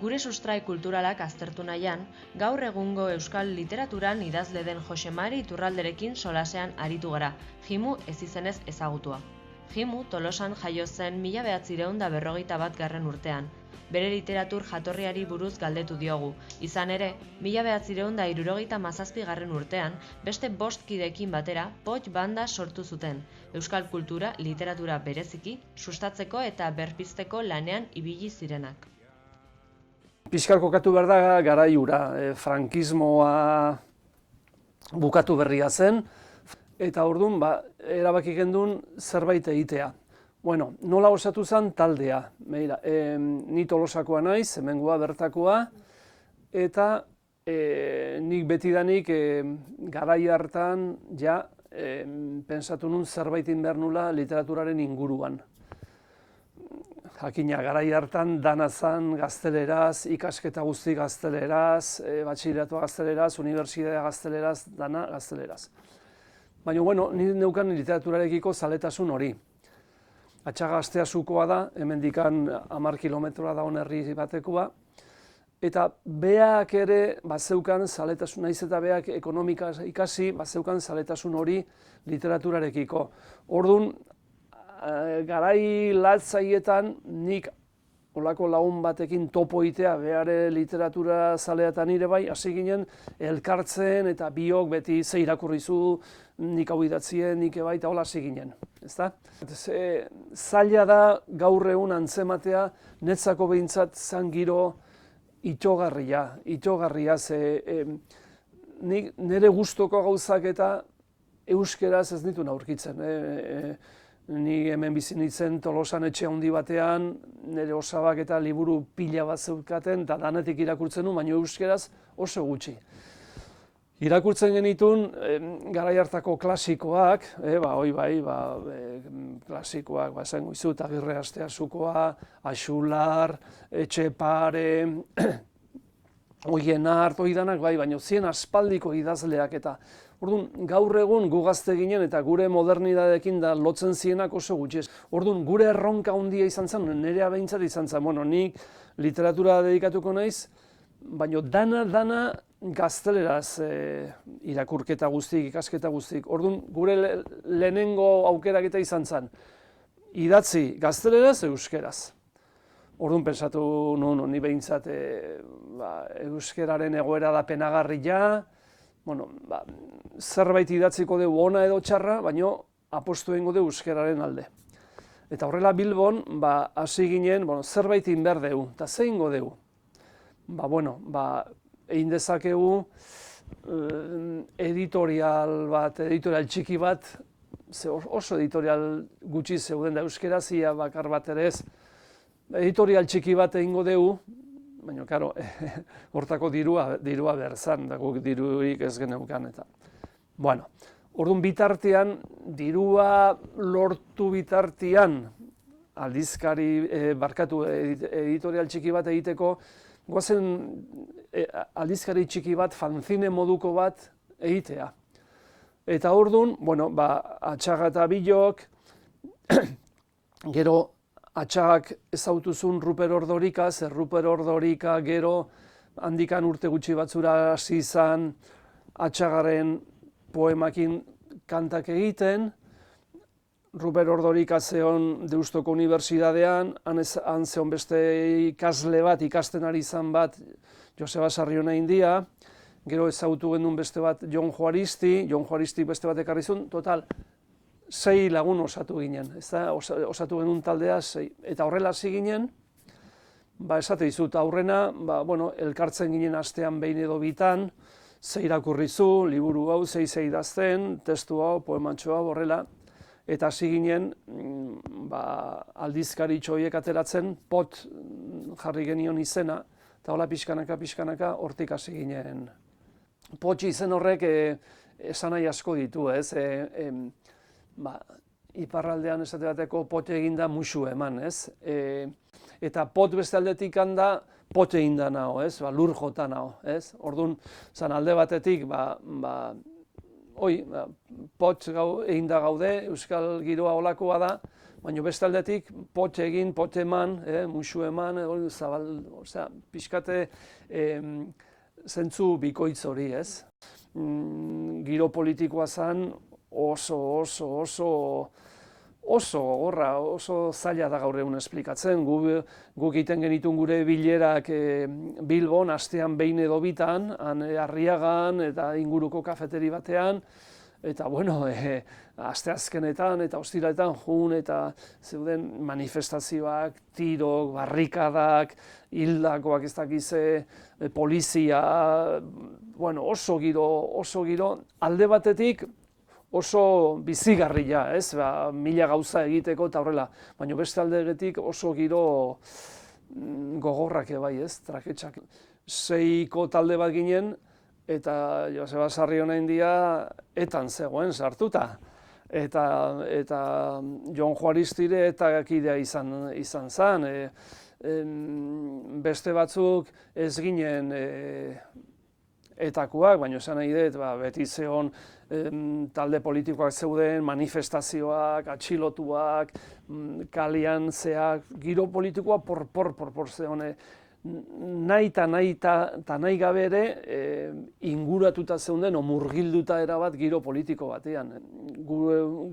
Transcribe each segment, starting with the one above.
Gure sustrai kulturalak aztertu nahian, gaur egungo euskal literaturan idazle den Jose Mari Iturralderekin solasean aritu gara, Jimu ezizenez ezagutua. Jimu Tolosan jaio zen 1951 urtean. Bere literatur jatorriari buruz galdetu diogu. Izan ere, 1977 urtean, beste 5 kideekin batera, Poch banda sortu zuten, euskal kultura, literatura bereziki, sustatzeko eta berpizteko lanean ibili zirenak. Pixkal kokatu behar da garai hura, frankismoa bukatu berria zen, eta orduan erabaki gendun zerbait egitea. Bueno, nola osatu zen taldea, begira, ni Tolosakoa naiz, hemengoa bertakoa, eta nik betidanik garai hartan ja pentsatu nun zerbaitin behar nula literaturaren inguruan. Jakina, garai hartan dana zen gazteleraz, ikasketa guzti gazteleraz, batxilleratua gazteleraz, unibertsitatea gazteleraz, dana gazteleraz. Baina, bueno, ni neukan literaturarekiko zaletasun hori. Atxaga Asteasukoa da, hemendikan 10 kilometroa da herri batekoa, eta beak ere bazeukan zaletasun, naiz eta beak ekonomika ikasi, bazeukan zaletasun hori literaturarekiko. Orduan, garai latzaietan nik olako lagun batekin topo itea, behare literatura zaleatan ere bai, hasi ginen elkartzen eta biok beti ze irakurrizu, nik hau idatzien, nik ebai, eta hola hasi ginen. Zaila da gaur egun antzematea, netzako behintzat zan giro itogarria, nire gustoko gauzak eta euskeraz ez dituen aurkitzen. Ni hemen bizi nintzen Tolosan etxe handi batean, nire osabak eta liburu pila bat zeukaten, eta danetik irakurtzen nuen, baina euskeraz oso gutxi. Irakurtzen genitun, garai hartako klasikoak, klasikoak, esango dizut, Agirre Asteasukoa, Axular, Etxepare, Oienart, danak bai, baina zien aspaldiko idazleak eta orduan, gaur egun gu gazte ginen eta gure modernidadekin da lotzen zienak oso gutxi. Orduan, gure erronka handia izan zen, nirea behintzat izan zen, nik literatura dedikatuko naiz, baina dana gazteleraz irakurketa guztik, ikasketa guztik. Orduan, gure lehenengo aukeraketa izan zen, idatzi gazteleraz, euskeraz. Orduan, pensatu nun, ni behintzat euskeraren egoera da penagarria, zerbait idatziko dugu ona edo txarra, baina apostu egingo dugu euskararen alde. Eta horrela Bilbon, hasi ginen, zerbait egin behar dugu, eta ze egingo dugu? Egin dezakegu editorial txiki bat, oso editorial gutxi zeuden da euskaraz, ia bakar bat ere ez, editorial txiki bat egingo dugu, baina, karo, hortako dirua behar zan, da guk dirurik ez geneukan eta. Bueno, orduan bitartean, dirua lortu bitartean, editorial txiki bat egiteko, goazen aldizkari txiki bat, fanzine moduko bat egitea. Eta orduan, Atxaga eta Bilok, gero, Atxagak ezautuzun Ruper Ordorika, Ruper Ordorika gero handikan urte gutxi batzura hasi izan Atxagaren poemakin kantak egiten. Ruper Ordorika zeon Deustoko Unibertsitatean, han zeon beste ikasle bat, ikasten ari izan bat, Joseba Sarriona India, gero ezautu genuen beste bat Jon Juaristi beste bat ekarri zuen, total, 6 lagun osatu ginen, osatu genuen taldea 6, eta horrela hasi ginen, esate dizut aurrena, elkartzen ginen astean behin edo bitan, ze irakurrizu, liburu hau, ze idazten, testu hau, poemantxo hau, horrela, eta hasi ginen, aldizkari txoiek ateratzen, pot jarri genion izena, eta hola pixkanaka, hortik hasi ginen. Potxi izen horrek esanai asko ditu, ez? Iparraldean esate bateko pote eginda musu eman, ez? Eta pot beste aldetik handa pote eginda nao, ez? Lur jota nao, ez? Orduan, alde batetik, pot eginda gaude, euskal giroa holakoa da, baina beste aldetik pote egin, pote eman, musu eman, zabal, osea, pixkate zentzu bikoitz hori, ez? Giro politikoa zen oso gorra, oso zaila da gaur egun esplikatzen. Guk egiten genituen gure bilerak Bilbon, astean behin edo bitan, Arriagan eta inguruko kafeteri batean, eta bueno, asteazkenetan eta ostiraletan jun eta zeuden manifestazioak, tirok, barrikadak, hildakoak ez dakize, polizia, bueno, oso giro, alde batetik oso bizigarria, ez, mila gauza egiteko eta horrela, baina beste aldetik oso giro gogorrak bai, ez, traketxak. 6ko talde bat ginen, eta Joseba Sarrionain dia etan zegoen sartuta. Eta Jon Juaristire eta kidea izan zen. Beste batzuk ez ginen etakoak, baina esan nahi dut, beti zeon talde politikoak zeuden, manifestazioak, atxilotuak, kalian zeak, giro politikoa por zeon, nahi gabe ere inguratuta zeunden, murgilduta erabat giro politiko batean.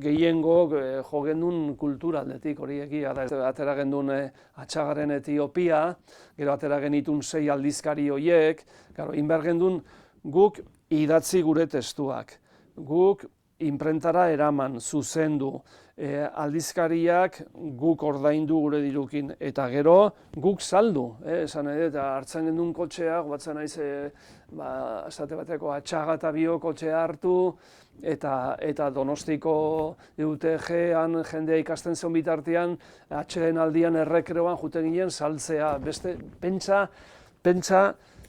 Gehiengok jo gendun kultura aldetik, hori egia da. Atera gendun Atxagaren Etiopia, gero atera genitun 6 aldizkari horiek, inber gendun guk idatzi gure testuak, guk inprentara eraman, zuzendu, aldizkariak guk ordaindu gure dirukin, eta gero guk saldu, esan eta hartzen gendun kotxeak, batzen naiz, esate bateko Atxaga eta Bio kotxea hartu, eta Donostiko UTG-an jendea ikasten zen bitartean, atxeden aldian errekreoan juten ginen saltzea, beste, pentsa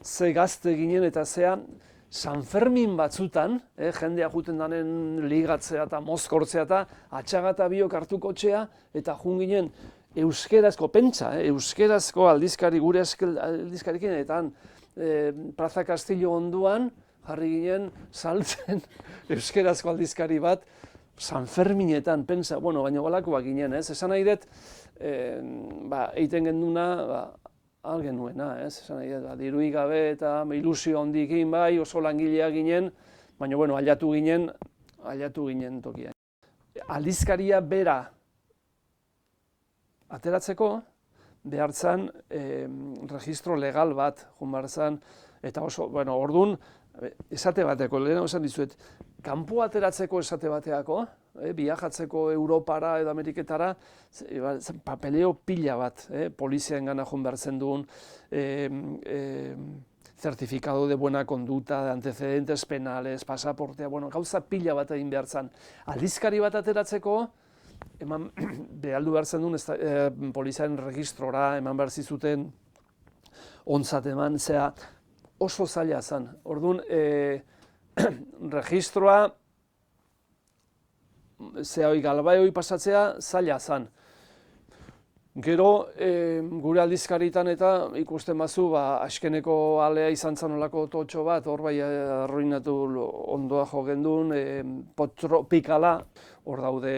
ze gazte ginen eta zean, San Fermin batzutan, jendea juten danen ligatzea eta mozkortzea eta Atxaga eta Biok hartu kotxea, eta jun ginen euskerazko, euskerazko aldizkari, gure aldizkarikin, eta Plaza Castillo onduan jarri ginen saltzen euskerazko aldizkari bat San Ferminetan, bueno, baina balakoak ginen, esan nahi dut, eiten genduna, algen nuena, esan nahi dut, dirui gabe eta ilusio handikin bai, oso langilea ginen, baina, bueno, aldatu ginen tokia. Aldizkaria bera ateratzeko, behartzen registro legal bat, jun behartzen, eta oso, bueno, orduan, esate bateko, lehenago esan dizuet, kanpo ateratzeko esate bateako, viajatzeko Europara edo Ameriketara, papeleo pila bat, poliziaen gana joan behartzen duen, certificado de buena conducta, de antecedentes penales, pasaportea, bueno, gauza pila bat egin behartzen. Aldizkari bat ateratzeko, eman behaldu behartzen duen poliziaen registrora, eman behar zizuten ontzat eman, zera oso zaila zen. Orduan, registroa, galbai hori pasatzea zaila zen. Gero, gure aldizkaritan eta ikusten bazu, askeneko alea izan zen olako totxo bat, hor bai arruinatu ondoa jo gendun, potropikala, hor daude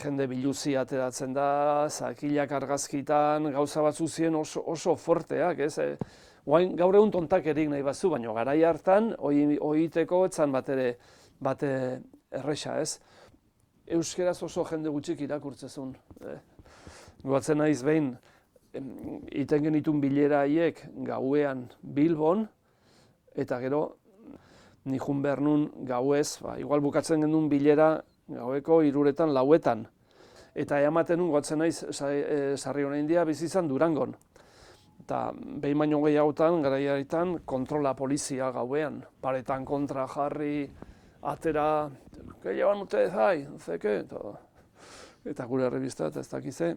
jende biluzi ateratzen da, zakilak argazkitan, gauza batzu ziren oso forteak, ez? Gaur egun tontak erik nahi batzu, baina garai hartan, oiteko etzan bate erresa, ez? Euskeraz oso jende gutxik irakurtzezun. Goatzen naiz behin, iten genitun bilera haiek gauean Bilbon, eta gero nijun behar nun gauez, igual bukatzen genuen bilera gaueko 3etan, 4etan. Eta ematen nun, goatzen naiz, Sarrionain dia bizizan Durangon. Eta behin baino gehiagotan, garaiaretan, kontrola polizia gauean. Paretan kontra jarri, atera, que llevan ustedes ahí, no sé qué, eta gure revista eta ez dakize,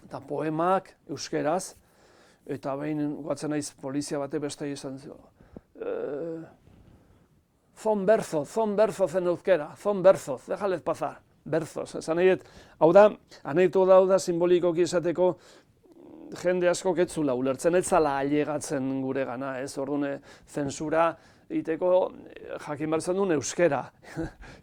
eta poemak euskeraz, eta behin guatzen naiz polizia bate beste izan zio. Son berzos en euskera, son berzos, déjales pasar, berzos. Esan nahi, hau da, anekdota da simbolikoki esateko, jende asko ketzula ulertzen, ez zala ailegatzen gure gana, ez, orduan, zensura, jakin behar zen duen euskera,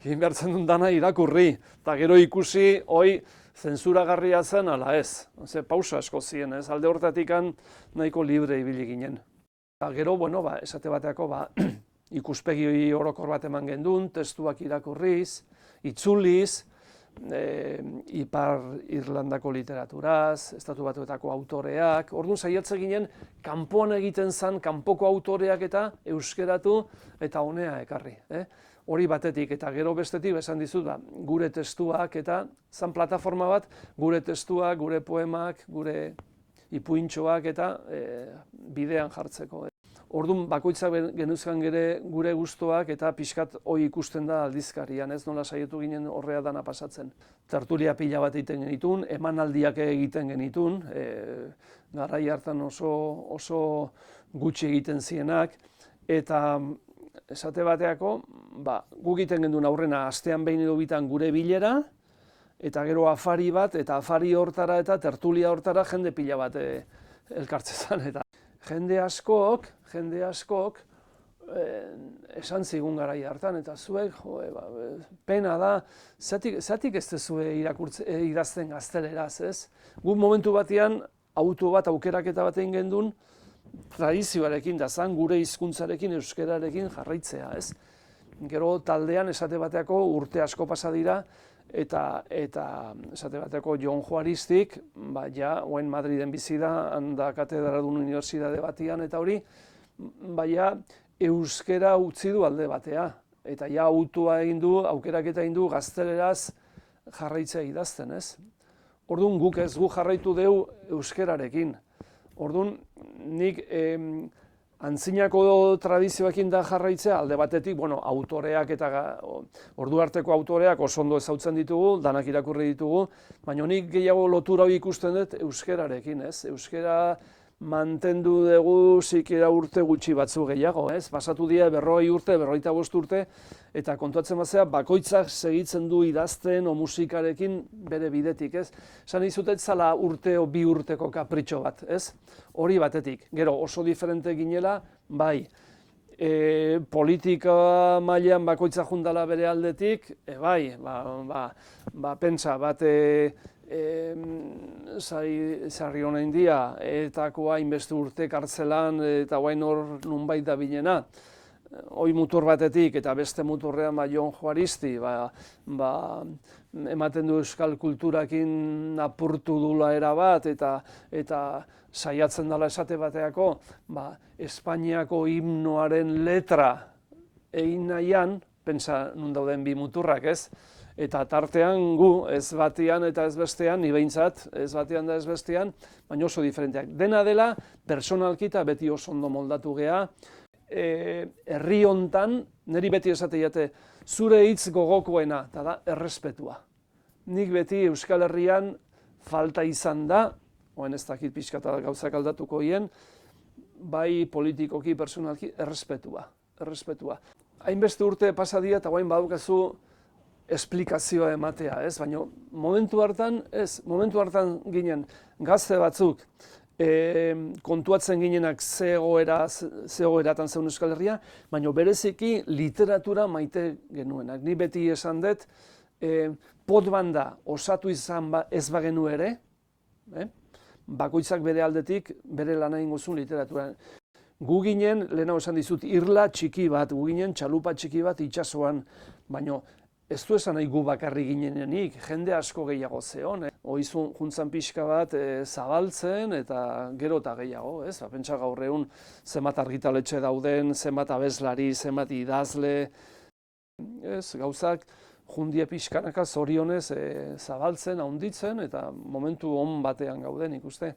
egin behar zen duen dana irakurri, eta gero ikusi, hoi, zentsuragarria zen, ala ez. Pausa asko ziren, ez? Alde horretatik nahiko libre ibili ginen. Gero, bueno, esate bateako, ikuspegi orokor bat eman gendun, testuak irakurriz, itzuliz, Ipar Irlandako literaturaz, Estatu Batuetako autoreak, orduan saiatzen ginen, kanpoan egiten zen, kanpoko autoreak eta euskeratu eta honea ekarri. Hori batetik, eta gero bestetik, esan dizut, gure testuak eta zan plataforma bat, gure testuak, gure poemak, gure ipuintxoak eta bidean jartzeko. Orduan bakoitzak genuzkan gure gustoak eta pixkat hoi ikusten da aldizkarian, ez nola saietu ginen horrea dana pasatzen. Tertulia pila bat egiten genitun, emanaldiak egiten genitun, garai hartan oso gutxi egiten zienak, eta esate bateako, guk egiten gendun aurrena astean behin edo bitan gure bilera, eta gero afari bat, eta afari hortara eta tertulia hortara jende pila bat elkartzezan. Eta jende askok esan zigun garai hartan, eta zuek, pena da, zatik ez dezue idazten gazteleraz, ez? Guk momentu batean, auto bat, aukeraketa bat egin gendun, tradizioarekin da zan, gure hizkuntzarekin, euskerarekin jarraitzea, ez? Gero taldean esate bateako urte asko pasa dira, eta esate bateako Jon Juaristik, oen Madriden bizi da, handa katedradun unibertsitate batian, eta hori, euskera utzi du alde batea, eta autua egin du, aukeraketa egin du, gazteleraz jarraitzea idazten, ez? Orduan guk ez gu jarraitu deu euskerarekin. Orduan nik antzinako tradizioekin da jarraitzea, alde batetik, autoreak eta ordu arteko autoreak oso ondo ezautzen ditugu, danak irakurri ditugu, baina nik gehiago lotura hori ikusten dut euskerarekin, ez? Euskera mantendu dugu zikera urte gutxi batzu gehiago, ez? Pasatu dira 40 urte, 45 urte, eta kontuatzen bazea, bakoitzak segitzen du idazten o musikarekin bere bidetik, ez? Esan izutet zala urte o 2 urteko kapritxo bat, ez? Hori batetik. Gero oso diferente ginela, politika mailan bakoitza jundala bere aldetik, pentsa, bat sarri honen dia, etakoa hainbeste urte kartzelan eta guain hor nunbait da bilena. Hoi mutur batetik eta beste muturrean Jon Juaristi, ematen du euskal kulturakin apurtu dula erabat eta saiatzen dela esate bateako, Espainiako himnoaren letra egin nahian, pentsa nun dauden bi muturrak, ez? Eta tartean gu, ez batean eta ez bestean, ni behintzat, ez batean da ez bestean, baina oso diferenteak. Dena dela, personalki eta beti oso ondo moldatu gea, herri hontan, niri beti esate jate, zure hitz gogokoena, eta da, errespetua. Nik beti Euskal Herrian falta izan da, oen ez dakit pixka eta gauzak aldatuko hien, bai politikoki, personalki, errespetua. Hainbeste urte pasadia eta guain badukazu esplikazioa ematea, ez? Baina momentu hartan ginen gazte batzuk kontuatzen ginenak ze egoeratan zeun Euskal Herria, baina bereziki literatura maite genuenak. Ni beti esan dut, potbanda osatu izan ez bagenu ere, bakoitzak bere aldetik bere lana egingo zuen literatura. Gu ginen, lehenago esan dizut, irla txiki bat, gu ginen txalupa txiki bat itsasoan, baina ez du esan nahi gu bakarri ginenenik, jende asko gehiago zeon. Oizun juntzan pixka bat zabaltzen eta gero eta gehiago, ez? Pentsa gaur egun zenbat argitaletxe dauden, zenbat abeslari, zenbat idazle, ez? Gauzak jundie pixkanaka zorionez zabaltzen, handitzen eta momentu on batean gauden ikuste.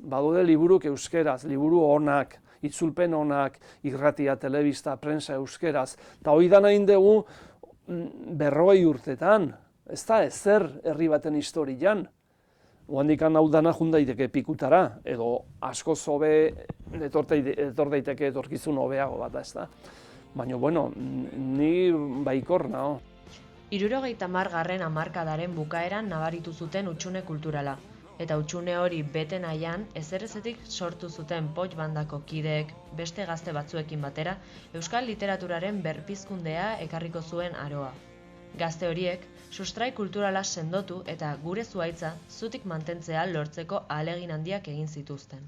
Badaude liburuk euskeraz, liburu onak, itzulpen onak, irratia, telebista, prensa euskeraz, eta hori da nahi dugu 40 urtetan, ez da ezer herri baten historian. Oandikan hau dana jun daiteke pikutara, edo asko zobe etor daiteke etorkizun hobeago bat, ez da. Baina, bueno, ni baikor nao. 70. hamarkadaren bukaeran nabaritu zuten hutsune kulturala. Eta hutsune hori bete nahian, ezerezetik sortu zuten Poch bandako kideek beste gazte batzuekin batera, euskal literaturaren berpizkundea ekarriko zuen aroa. Gazte horiek, sustrai kulturala sendotu eta gure zuhaitza zutik mantentzea lortzeko ahalegin handiak egin zituzten.